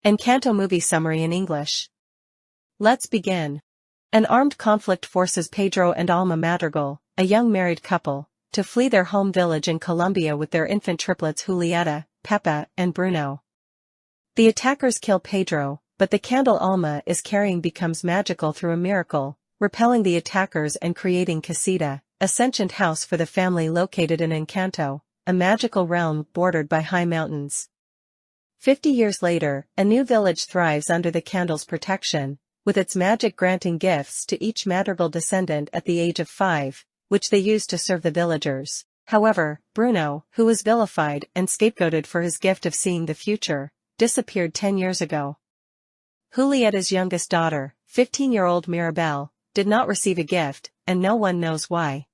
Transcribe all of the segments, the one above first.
Encanto movie summary in English. Let's begin. An armed conflict forces Pedro and Alma Madrigal, a young married couple, to flee their home village in Colombia with their infant triplets Julieta, Pepa, and Bruno. The attackers kill Pedro, but the candle Alma is carrying becomes magical through a miracle, repelling the attackers and creating Casita, a sentient house for the family located in Encanto, a magical realm bordered by high mountains. 50 years later, a new village thrives under the candle's protection, with its magic granting gifts to each Madrigal descendant at the age of 5, which they use to serve the villagers. However, Bruno, who was vilified and scapegoated for his gift of seeing the future, disappeared 10 years ago. Julieta's youngest daughter, 15-year-old Mirabel, did not receive a gift, and no one knows why.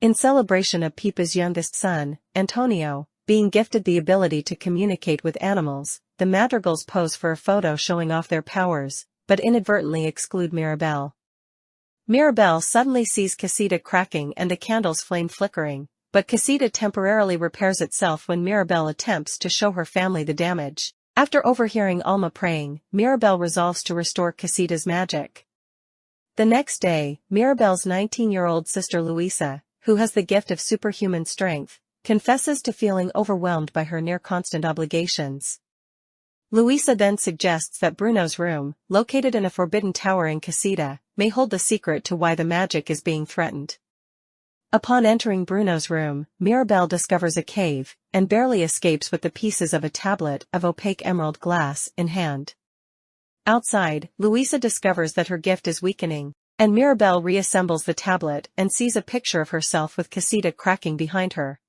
In celebration of Pepa's youngest son, Antonio, being gifted the ability to communicate with animals, the Madrigals pose for a photo showing off their powers, but inadvertently exclude Mirabel. Mirabel suddenly sees Casita cracking and the candle's flame flickering, but Casita temporarily repairs itself when Mirabel attempts to show her family the damage. After overhearing Alma praying, Mirabel resolves to restore Casita's magic. The next day, Mirabel's 19-year-old sister Luisa, who has the gift of superhuman strength, confesses to feeling overwhelmed by her near-constant obligations. Luisa then suggests that Bruno's room, located in a forbidden tower in Casita, may hold the secret to why the magic is being threatened. Upon entering Bruno's room, Mirabel discovers a cave, and barely escapes with the pieces of a tablet of opaque emerald glass in hand. Outside, Luisa discovers that her gift is weakening, and Mirabel reassembles the tablet and sees a picture of herself with Casita cracking behind her.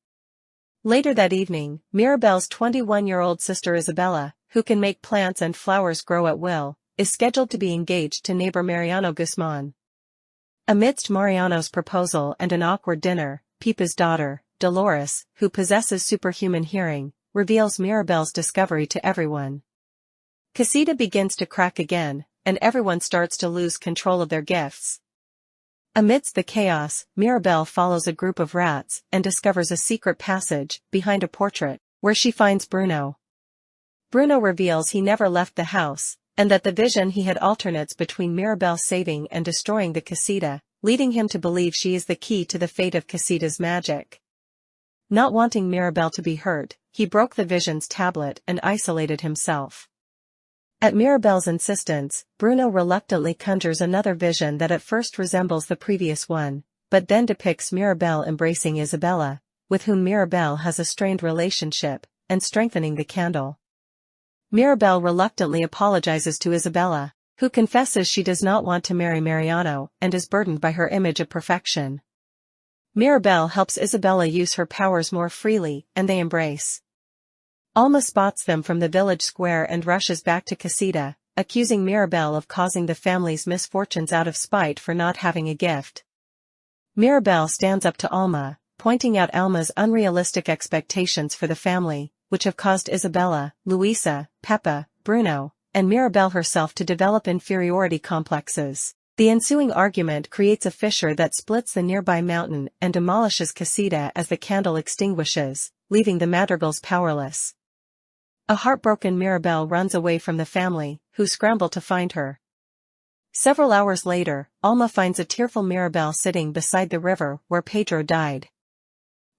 Later that evening, Mirabel's 21-year-old sister Isabella, who can make plants and flowers grow at will, is scheduled to be engaged to neighbor Mariano Guzman. Amidst Mariano's proposal and an awkward dinner, Pepa's daughter, Dolores, who possesses superhuman hearing, reveals Mirabel's discovery to everyone. Casita begins to crack again, and everyone starts to lose control of their gifts. Amidst the chaos, Mirabel follows a group of rats and discovers a secret passage behind a portrait, where she finds Bruno. Bruno reveals he never left the house, and that the vision he had alternates between Mirabel saving and destroying the Casita, leading him to believe she is the key to the fate of Casita's magic. Not wanting Mirabel to be hurt, he broke the vision's tablet and isolated himself. At Mirabel's insistence, Bruno reluctantly conjures another vision that at first resembles the previous one, but then depicts Mirabel embracing Isabella, with whom Mirabel has a strained relationship, and strengthening the candle. Mirabel reluctantly apologizes to Isabella, who confesses she does not want to marry Mariano and is burdened by her image of perfection. Mirabel helps Isabella use her powers more freely, and they embrace. Alma spots them from the village square and rushes back to Casita, accusing Mirabel of causing the family's misfortunes out of spite for not having a gift. Mirabel stands up to Alma, pointing out Alma's unrealistic expectations for the family, which have caused Isabella, Luisa, Pepa, Bruno, and Mirabel herself to develop inferiority complexes. The ensuing argument creates a fissure that splits the nearby mountain and demolishes Casita as the candle extinguishes, leaving the Madrigals powerless. A heartbroken Mirabel runs away from the family, who scramble to find her. Several hours later, Alma finds a tearful Mirabel sitting beside the river where Pedro died.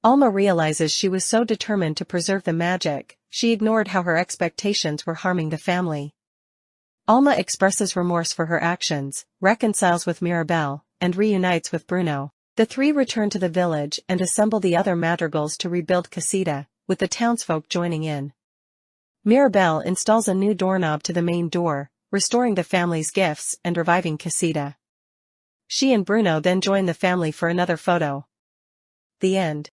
Alma realizes she was so determined to preserve the magic, she ignored how her expectations were harming the family. Alma expresses remorse for her actions, reconciles with Mirabel, and reunites with Bruno. The three return to the village and assemble the other Madrigals to rebuild Casita, with the townsfolk joining in. Mirabel installs a new doorknob to the main door, restoring the family's gifts and reviving Casita. She and Bruno then join the family for another photo. The end.